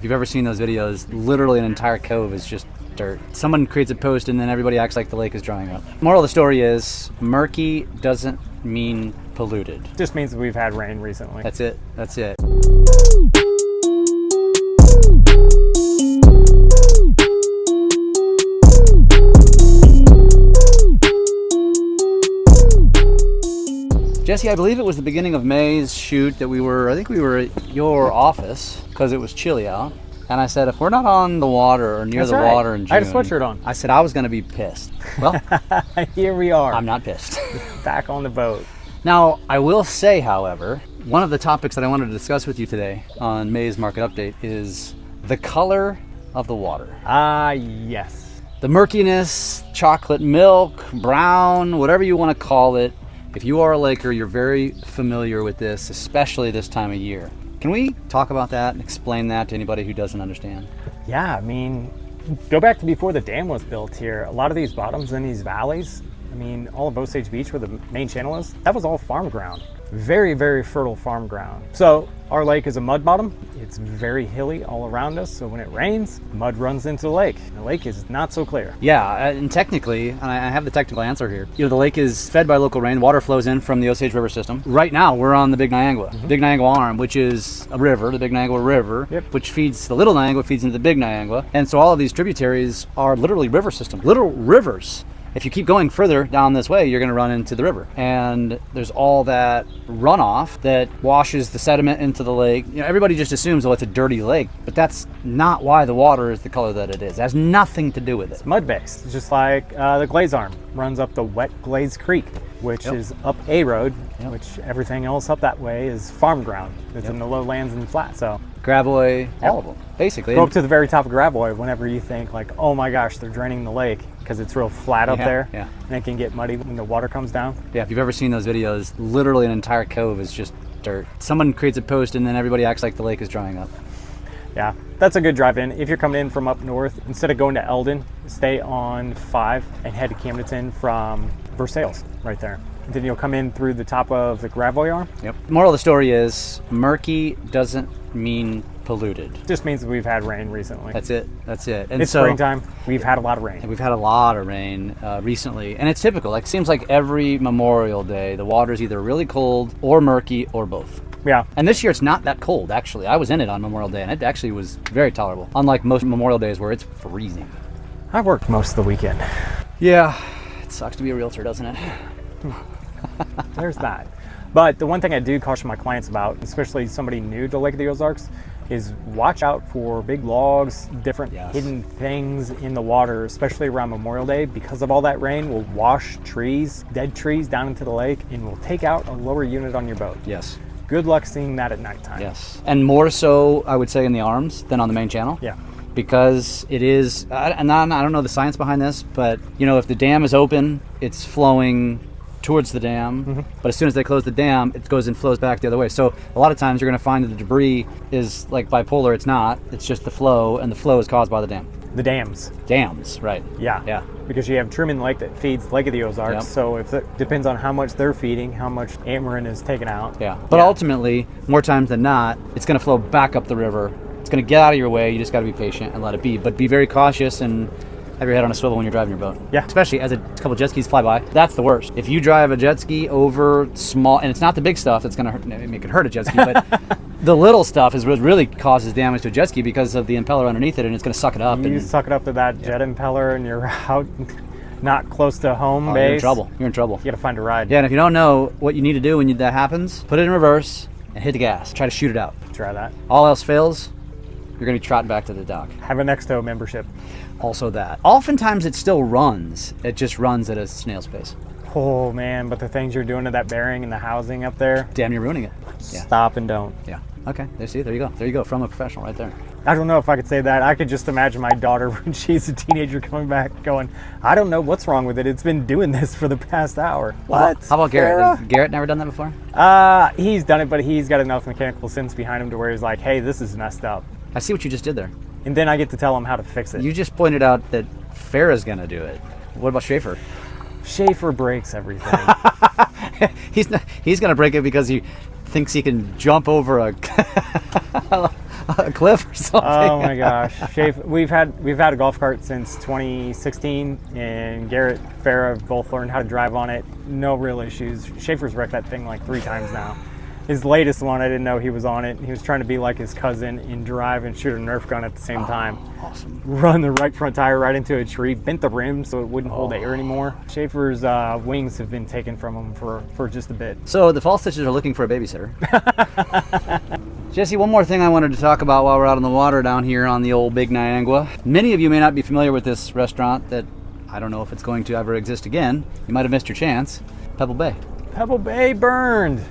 If you've ever seen those videos, literally an entire cove is just dirt. Someone creates a post and then everybody acts like the lake is drying up. Moral of the story is, murky doesn't mean polluted. Just means that we've had rain recently. That's it. That's it. Jesse, I believe it was the beginning of May's shoot that I think we were at your office because it was chilly out. And I said, if we're not on the water or near water in June. I had a sweatshirt on. I said I was going to be pissed. Well, here we are. I'm not pissed. Back on the boat. Now, I will say, however, one of the topics that I wanted to discuss with you today on May's Market Update is the color of the water. Yes. The murkiness, chocolate milk, brown, whatever you want to call it. If you are a Laker, you're very familiar with this, especially this time of year. Can we talk about that and explain that to anybody who doesn't understand? Yeah, I mean, go back to before the dam was built here. A lot of these bottoms in these valleys, I mean, all of Osage Beach where the main channel is, that was all farm ground. Very, very fertile farm ground. So our lake is a mud bottom. It's very hilly all around us. So when it rains, mud runs into the lake. The lake is not so clear. Yeah, and technically, and I have the technical answer here. You know, the lake is fed by local rain. Water flows in from the Osage River system. Right now, we're on the Big Niangua. Big Niangua Arm, which is a river, the Big Niangua River, which feeds the Little Niangua, feeds into the Big Niangua. And so all of these tributaries are literally river systems, little rivers. If you keep going further down this way, you're going to run into the river. And there's all that runoff that washes the sediment into the lake. You know, everybody just assumes, oh, it's a dirty lake. But that's not why the water is the color that it is. It has nothing to do with it. It's mud-based. It's just like the Glaze Arm runs up the wet Glaze Creek, which is up a road, which everything else up that way is farm ground. It's in the lowlands and flat. So Gravois, all of them, basically. Go up to the very top of Gravois whenever you think like, oh my gosh, they're draining the lake, because it's real flat up there, and it can get muddy when the water comes down. Yeah, if you've ever seen those videos, literally an entire cove is just dirt. Someone creates a post and then everybody acts like the lake is drying up. Yeah, that's a good drive in. If you're coming in from up north, instead of going to Eldon, stay on 5 and head to Camdenton from Versailles, right there. And then you'll come in through the top of the Gravois Arm. Yep. Moral of the story is, murky doesn't mean polluted. Just means that we've had rain recently. That's it. That's it. And it's springtime. We've had a lot of rain. We've had a lot of rain recently, and it's typical. Like, it seems like every Memorial Day, the water's either really cold or murky or both. Yeah. And this year it's not that cold, actually. I was in it on Memorial Day, and it actually was very tolerable. Unlike most Memorial Days where it's freezing. I worked most of the weekend. Yeah. It sucks to be a realtor, doesn't it? There's that. But the one thing I do caution my clients about, especially somebody new to Lake of the Ozarks, is watch out for big logs, different hidden things in the water, especially around Memorial Day. Because of all that rain, will wash trees, dead trees down into the lake, and will take out a lower unit on your boat. Yes. Good luck seeing that at nighttime. Yes. And more so, I would say, in the arms than on the main channel. Yeah. Because it is, and I don't know the science behind this, but, you know, if the dam is open, it's flowing towards the dam, but as soon as they close the dam, it goes and flows back the other way. So a lot of times you're going to find that the debris is like bipolar. It's not. It's just the flow, and the flow is caused by the dam. The dams. Dams, right. Yeah. Yeah. Because you have Truman Lake that feeds Lake of the Ozarks, so if it depends on how much they're feeding, how much Ameren is taken out. Yeah. But ultimately, more times than not, it's going to flow back up the river. It's going to get out of your way. You just got to be patient and let it be. But be very cautious and have your head on a swivel when you're driving your boat. Yeah. Especially as a couple jet skis fly by. That's the worst. If you drive a jet ski over small, and it's not the big stuff that's going to make it hurt a jet ski, but the little stuff is what really causes damage to a jet ski because of the impeller underneath it, and it's going to suck it up. You suck it up to that jet impeller, and you're out not close to home base. You're in trouble. You're in trouble. You got to find a ride. Yeah, and if you don't know what you need to do when that happens, put it in reverse and hit the gas. Try to shoot it out. Try that. All else fails, you're going to be trotting back to the dock. Have an Nexto membership. Also that. Oftentimes it still runs. It just runs at a snail's pace. Oh man, but the things you're doing to that bearing and the housing up there. Damn, you're ruining it. Yeah. Stop and don't. Yeah. Okay. There you go. There you go. From a professional right there. I don't know if I could say that. I could just imagine my daughter when she's a teenager coming back going, I don't know what's wrong with it. It's been doing this for the past hour. What? How about Garrett? Has Garrett never done that before? He's done it, but he's got enough mechanical sense behind him to where he's like, hey, this is messed up. I see what you just did there. And then I get to tell him how to fix it. You just pointed out that Farrah's going to do it. What about Schaefer? Schaefer breaks everything. He's going to break it because he thinks he can jump over a a cliff or something. Oh my gosh, we've had a golf cart since 2016, and Garrett, Farah both learned how to drive on it. No real issues. Schaefer's wrecked that thing like 3 times now. His latest one, I didn't know he was on it. He was trying to be like his cousin and drive and shoot a Nerf gun at the same time. Awesome. Run the right front tire right into a tree, bent the rim so it wouldn't hold air anymore. Schaefer's wings have been taken from him for just a bit. So the fall stitches are looking for a babysitter. Jesse, one more thing I wanted to talk about while we're out on the water down here on the old Big Niangua. Many of you may not be familiar with this restaurant that I don't know if it's going to ever exist again. You might have missed your chance. Pebble Bay. Pebble Bay burned.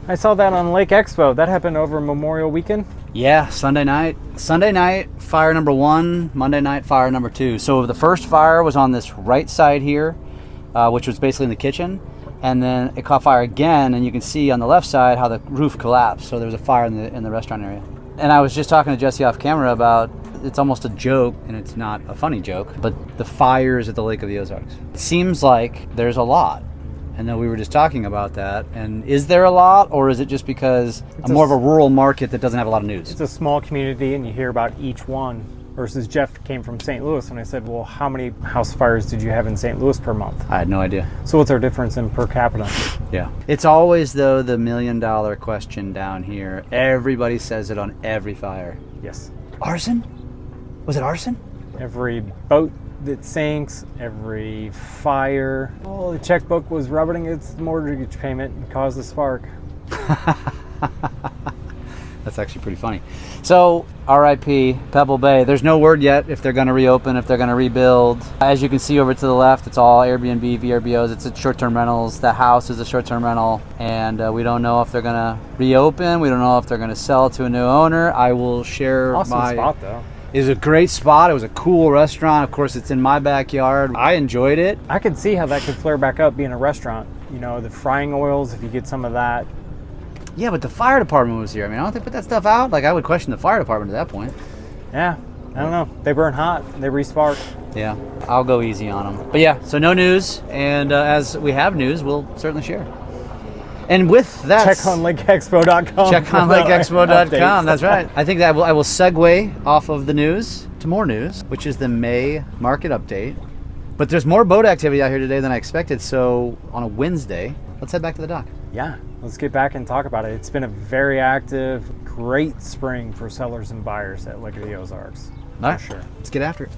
I saw that on Lake Expo. That happened over Memorial Weekend? Yeah, Sunday night. Sunday night, fire number 1. Monday night, fire number 2. So the first fire was on this right side here, which was basically in the kitchen. And then it caught fire again, and you can see on the left side how the roof collapsed. So there was a fire in the restaurant area. And I was just talking to Jesse off camera about, it's almost a joke, and it's not a funny joke, but the fires at the Lake of the Ozarks. It seems like there's a lot. And then we were just talking about that. And is there a lot, or is it just because it's more of a rural market that doesn't have a lot of news? It's a small community, and you hear about each one. Versus Jeff came from St. Louis, and I said, well, how many house fires did you have in St. Louis per month? I had no idea. So what's our difference in per capita? Yeah. It's always, though, the $1 million question down here. Everybody says it on every fire. Yes. Arson? Was it arson? Every boat that sinks, every fire. Oh, the checkbook was rubbing its mortgage payment and caused the spark. That's actually pretty funny. So, RIP, Pebble Bay. There's no word yet if they're going to reopen, if they're going to rebuild. As you can see over to the left, it's all Airbnb, VRBOs. It's short-term rentals. The house is a short-term rental, and we don't know if they're going to reopen. We don't know if they're going to sell it to a new owner. I will share awesome spot, though. It was a great spot. It was a cool restaurant. Of course, it's in my backyard. I enjoyed it. I could see how that could flare back up being a restaurant. You know, the frying oils, if you get some of that. Yeah, but the fire department was here. I mean, don't they put that stuff out? Like, I would question the fire department at that point. Yeah, I don't know. They burn hot. They re-spark. Yeah, I'll go easy on them. But yeah, so no news. And as we have news, we'll certainly share. And with that, check on lakeexpo.com. Check on lakeexpo.com. That's right. I think that I will segue off of the news to more news, which is the May market update. But there's more boat activity out here today than I expected. So on a Wednesday, let's head back to the dock. Yeah, let's get back and talk about it. It's been a very active, great spring for sellers and buyers at Lake of the Ozarks. All right, for sure. Let's get after it.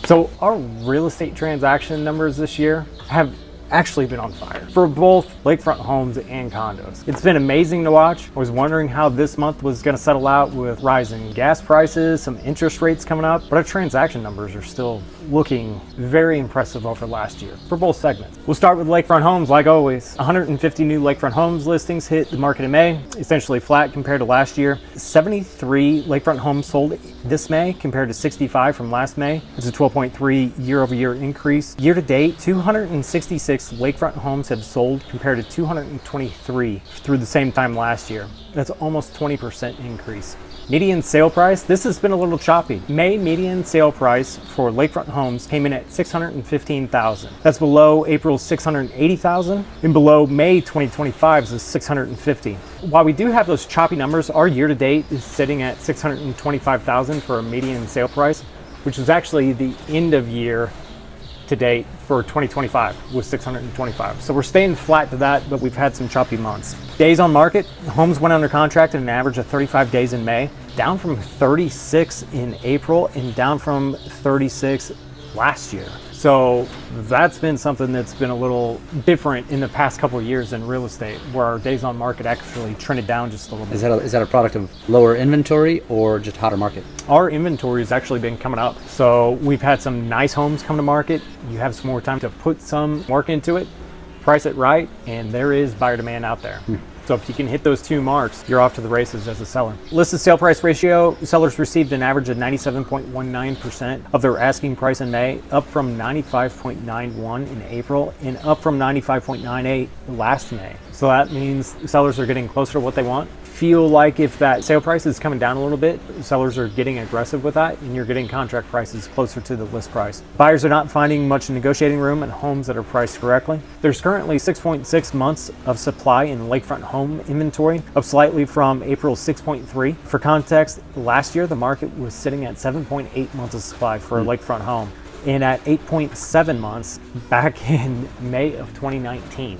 So our real estate transaction numbers this year have actually been on fire for both lakefront homes and condos. It's been amazing to watch. I was wondering how this month was going to settle out with rising gas prices, some interest rates coming up, but our transaction numbers are still looking very impressive over last year for both segments. We'll start with lakefront homes like always. 150 new lakefront homes listings hit the market in May, essentially flat compared to last year. 73 lakefront homes sold this May compared to 65 from last May. It's a 12.3 year-over-year increase. Year to date, 266 lakefront homes have sold compared to 223 through the same time last year. That's almost 20% increase. Median sale price, this has been a little choppy. May median sale price for lakefront homes came in at $615,000. That's below April's $680,000 and below May 2025's $650,000. While we do have those choppy numbers, our year to date is sitting at $625,000 for a median sale price, which is actually the end of year to date for 2025 was 625. So we're staying flat to that, but we've had some choppy months. Days on market, homes went under contract at an average of 35 days in May, down from 36 in April and down from 36 last year. So that's been something that's been a little different in the past couple of years in real estate, where our days on market actually trended down just a little bit. Is that a product of lower inventory or just hotter market? Our inventory has actually been coming up. So we've had some nice homes come to market. You have some more time to put some work into it, price it right, and there is buyer demand out there. So if you can hit those two marks, you're off to the races as a seller. Listed sale price ratio, sellers received an average of 97.19% of their asking price in May, up from 95.91 in April and up from 95.98 last May. So that means sellers are getting closer to what they want. feel like if that sale price is coming down a little bit, sellers are getting aggressive with that, and you're getting contract prices closer to the list price. Buyers are not finding much negotiating room in homes that are priced correctly. There's currently 6.6 months of supply in lakefront home inventory, up slightly from April's 6.3. For context, last year the market was sitting at 7.8 months of supply for a lakefront home, and at 8.7 months back in May of 2019.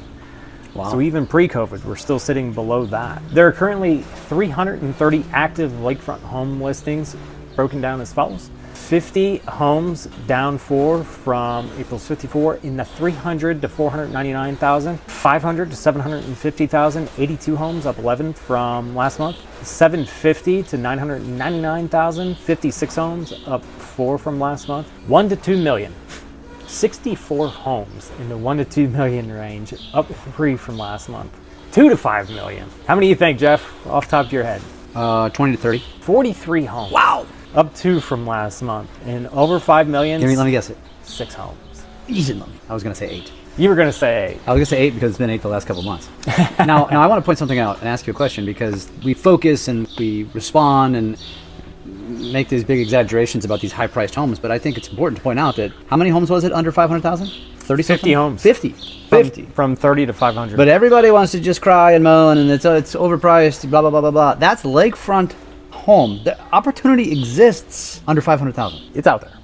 Wow. So even pre-COVID, we're still sitting below that. There are currently 330 active lakefront home listings, broken down as follows. 50 homes down 4 from April's 54 in the 300 to 499,000, 500 to 750,000, 82 homes up 11 from last month, 750 to 999,000, 56 homes up 4 from last month, 1 to 2 million. 64 homes in the 1 to 2 million range, up 3 from last month. 2 to 5 million. How many do you think, Jeff, off the top of your head? 20 to 30. 43 homes. Wow. Up 2 from last month. And over 5 million. Let me guess it. 6 homes. Easy money. I was going to say 8. You were going to say 8. I was going to say 8 because it's been 8 the last couple of months. now I want to point something out and ask you a question, because we focus and we respond and make these big exaggerations about these high-priced homes, but I think it's important to point out that how many homes was it under 500,000? 30 50 homes. 50. From 30 to 500. But everybody wants to just cry and moan and it's overpriced, blah, blah, blah, blah, blah. That's lakefront home. The opportunity exists under 500,000. It's out there.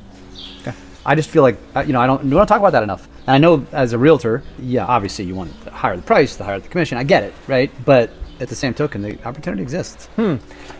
Okay. I just feel like, I don't talk about that enough. And I know as a realtor, yeah, obviously you want to higher the price, the higher the commission. I get it, right? But at the same token, the opportunity exists.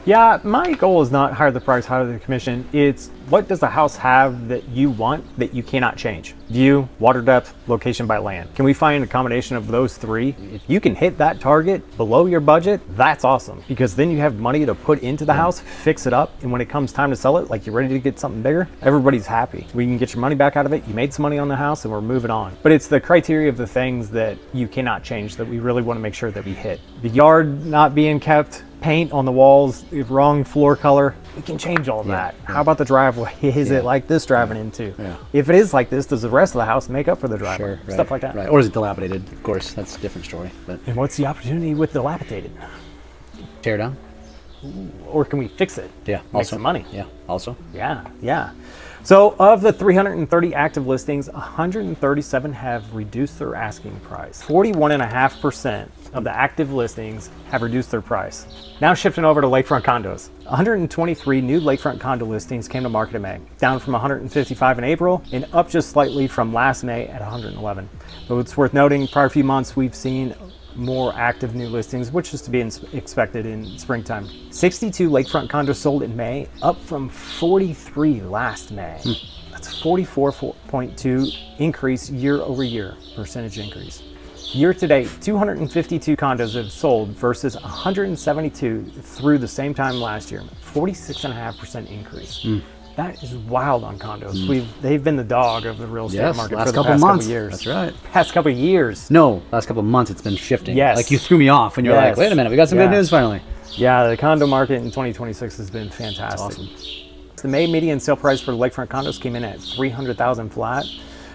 Yeah, my goal is not higher the price, higher the commission. It's what does the house have that you want that you cannot change? View, water depth, location by land. Can we find a combination of those 3? If you can hit that target below your budget, that's awesome, because then you have money to put into the house, fix it up, and when it comes time to sell it, like you're ready to get something bigger, everybody's happy. We can get your money back out of it. You made some money on the house and we're moving on. But it's the criteria of the things that you cannot change that we really want to make sure that we hit. The yard not being kept, paint on the walls, wrong floor color, we can change all of that. How about the driveway? Is it like this driving into? If it is like this, does the rest of the house make up for the driveway? Sure, right, stuff like that. Right. Or is it dilapidated? Of course, that's a different story. But And what's the opportunity with dilapidated? tear down? Or can we fix it? Yeah. Make some money. Yeah. Also. Yeah. So of the 330 active listings, 137 have reduced their asking price. 41.5% of the active listings have reduced their price. Now shifting over to lakefront condos. 123 new lakefront condo listings came to market in May, down from 155 in April and up just slightly from last May at 111. But it's worth noting, prior few months we've seen more active new listings, which is to be expected in springtime. 62 lakefront condos sold in May, up from 43 last May. That's 44.2 increase year over year, percentage increase. Year to date, 252 condos have sold versus 172 through the same time last year. 46.5% increase. That is wild on condos. They've been the dog of the real estate market for the past couple years. That's right. Past couple years. No, last couple of months it's been shifting. Yes. Like you threw me off and you're like, wait a minute, we got some good news finally. Yeah, the condo market in 2026 has been fantastic. That's awesome. The May median sale price for lakefront condos came in at $300,000 flat.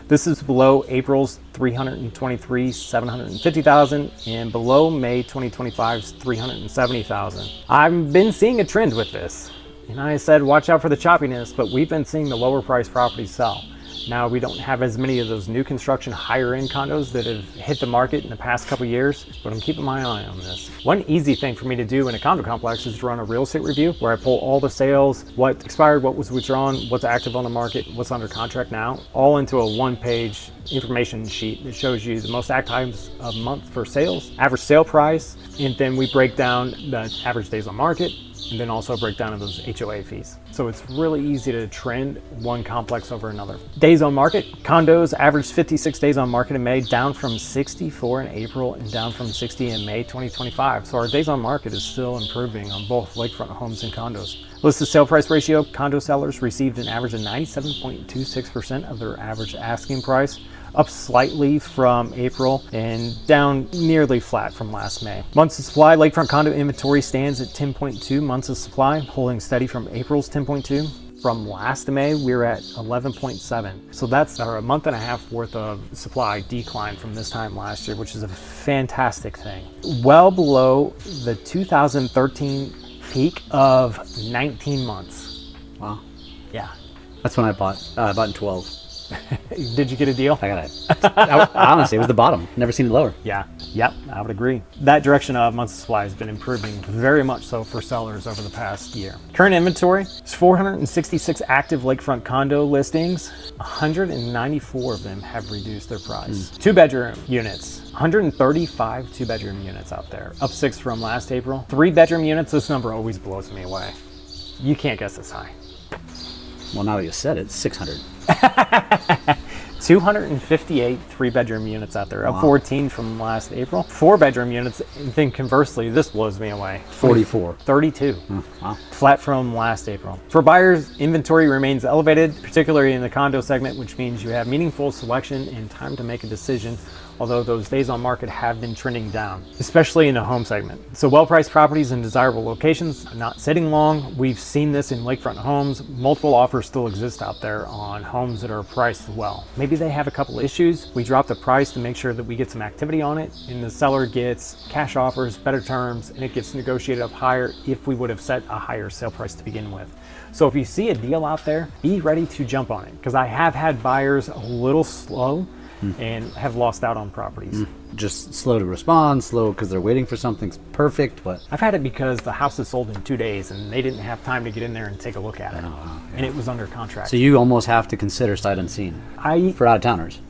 This is below April's $323,750,000 and below May 2025's $370,000. I've been seeing a trend with this. And I said, watch out for the choppiness, but we've been seeing the lower price properties sell. Now we don't have as many of those new construction higher end condos that have hit the market in the past couple years, but I'm keeping my eye on this. One easy thing for me to do in a condo complex is to run a real estate review where I pull all the sales, what expired, what was withdrawn, what's active on the market, what's under contract now, all into a one-page information sheet that shows you the most active times of month for sales, average sale price, and then we break down the average days on market, and then also a breakdown of those HOA fees. So it's really easy to trend one complex over another. Days on market, condos averaged 56 days on market in May, down from 64 in April and down from 60 in May 2025. So our days on market is still improving on both lakefront homes and condos. Listed sale price ratio, condo sellers received an average of 97.26% of their average asking price, up slightly from April and down nearly flat from last May. Months of supply, lakefront condo inventory stands at 10.2 months of supply, holding steady from April's 10.2. from last May, we were at 11.7. So that's a month and a half worth of supply decline from this time last year, which is a fantastic thing. Well below the 2013 peak of 19 months. Wow. Yeah. That's when I bought. I bought in 12. Did you get a deal? I got it. Honestly, it was the bottom. Never seen it lower. Yeah. Yep. I would agree. That direction of months of supply has been improving very much so for sellers over the past year. Current inventory is 466 active lakefront condo listings. 194 of them have reduced their price. 2-bedroom units. 135 2-bedroom units out there, up 6 from last April. 3-bedroom units, this number always blows me away. You can't guess this high. Well, now that you said it, it's 600. 258 3-bedroom units out there, up 14 from last April. 4-bedroom units, and then conversely, this blows me away. 44. 32. Wow. Flat from last April. For buyers, inventory remains elevated, particularly in the condo segment, which means you have meaningful selection and time to make a decision, although those days on market have been trending down, especially in the home segment. So well-priced properties in desirable locations are not sitting long. We've seen this in lakefront homes. Multiple offers still exist out there on homes that are priced well. Maybe they have a couple issues. We drop the price to make sure that we get some activity on it, and the seller gets cash offers, better terms, and it gets negotiated up higher if we would have set a higher sale price to begin with. So if you see a deal out there, be ready to jump on it, because I have had buyers a little slow and have lost out on properties. Just slow to respond, slow because they're waiting for something perfect, but I've had it because the house is sold in 2 days and they didn't have time to get in there and take a look at it. And it was under contract. so you almost have to consider sight unseen for out-of-towners.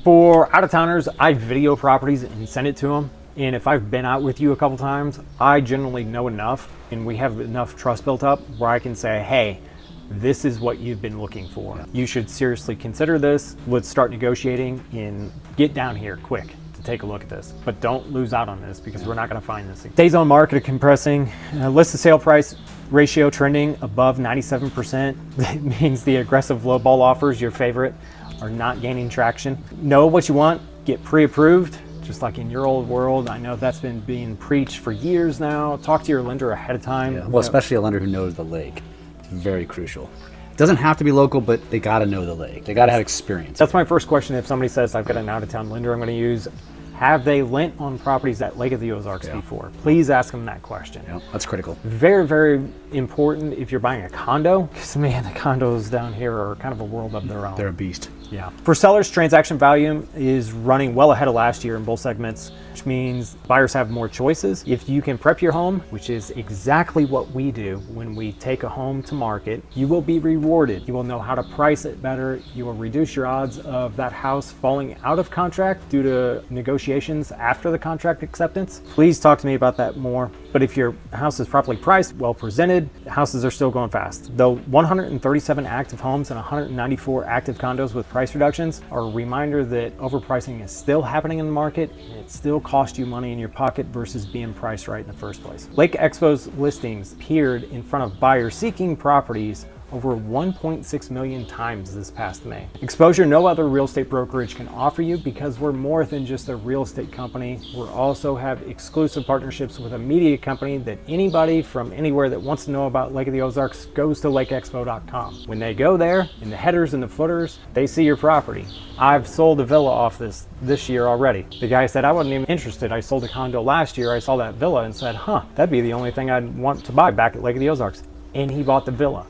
For out-of-towners, I video properties and send it to them. And if I've been out with you a couple times, I generally know enough and we have enough trust built up where I can say, hey, this is what you've been looking for. You should seriously consider this. Let's start negotiating and get down here quick to take a look at this. But don't lose out on this because we're not going to find this. Days on market are compressing. List to sale price ratio trending above 97%. That means the aggressive lowball offers, your favorite, are not gaining traction. Know what you want, get pre-approved. Just like in your old world, I know that's been being preached for years now. Talk to your lender ahead of time. Well, especially a lender who knows the lake. Very crucial. It doesn't have to be local, but they got to know the lake. They got to have experience. That's my first question. If somebody says, I've got an out-of-town lender I'm going to use, have they lent on properties at Lake of the Ozarks before? Please ask them that question. Yeah, that's critical. Very, very important if you're buying a condo, because man, the condos down here are kind of a world of their own. They're a beast. Yeah. For sellers, transaction volume is running well ahead of last year in both segments, which means buyers have more choices. If you can prep your home, which is exactly what we do when we take a home to market, you will be rewarded. You will know how to price it better. You will reduce your odds of that house falling out of contract due to negotiations after the contract acceptance. Please talk to me about that more. But if your house is properly priced, well presented, houses are still going fast. Though 137 active homes and 194 active condos with price reductions are a reminder that overpricing is still happening in the market, and it still costs you money in your pocket versus being priced right in the first place. Lake Expo's listings appeared in front of buyers seeking properties over 1.6 million times this past May. Exposure no other real estate brokerage can offer you because we're more than just a real estate company. We also have exclusive partnerships with a media company that anybody from anywhere that wants to know about Lake of the Ozarks goes to lakeexpo.com. When they go there, in the headers and the footers, they see your property. I've sold a villa off this year already. The guy said, I wasn't even interested. I sold a condo last year. I saw that villa and said, that'd be the only thing I'd want to buy back at Lake of the Ozarks. And he bought the villa.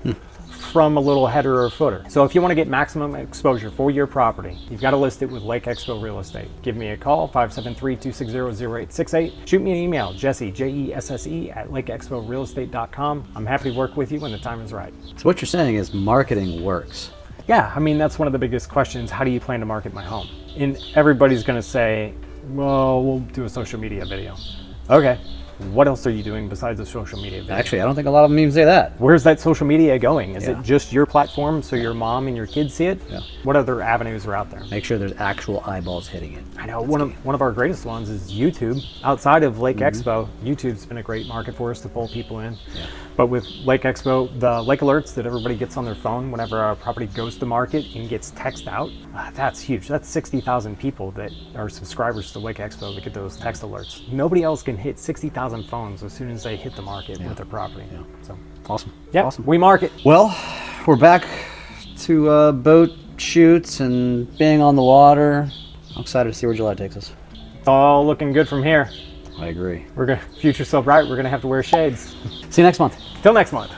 From a little header or footer. So if you want to get maximum exposure for your property, you've got to list it with Lake Expo Real Estate. Give me a call, 573-260-0868. Shoot me an email, Jesse, Jesse, at lakeexporealestate.com. I'm happy to work with you when the time is right. So what you're saying is marketing works. Yeah, I mean, that's one of the biggest questions. How do you plan to market my home? And everybody's going to say, well, we'll do a social media video. Okay. What else are you doing besides a social media video? Actually, I don't think a lot of them even say that. Where's that social media going? Is it just your platform so your mom and your kids see it? Yeah. What other avenues are out there? Make sure there's actual eyeballs hitting it. I know one of our greatest ones is YouTube. Outside of Lake Expo, YouTube's been a great market for us to pull people in. Yeah. But with Lake Expo, the lake alerts that everybody gets on their phone whenever our property goes to market and gets text out, that's huge. That's 60,000 people that are subscribers to Lake Expo that get those text alerts. Nobody else can hit 60,000 phones as soon as they hit the market with their property. Yeah. So Awesome. yeah, Awesome. we market. Well, we're back to boat shoots and being on the water. I'm excited to see where July takes us. It's all looking good from here. I agree. Future's so bright, we're gonna have to wear shades. See you next month. Till next month.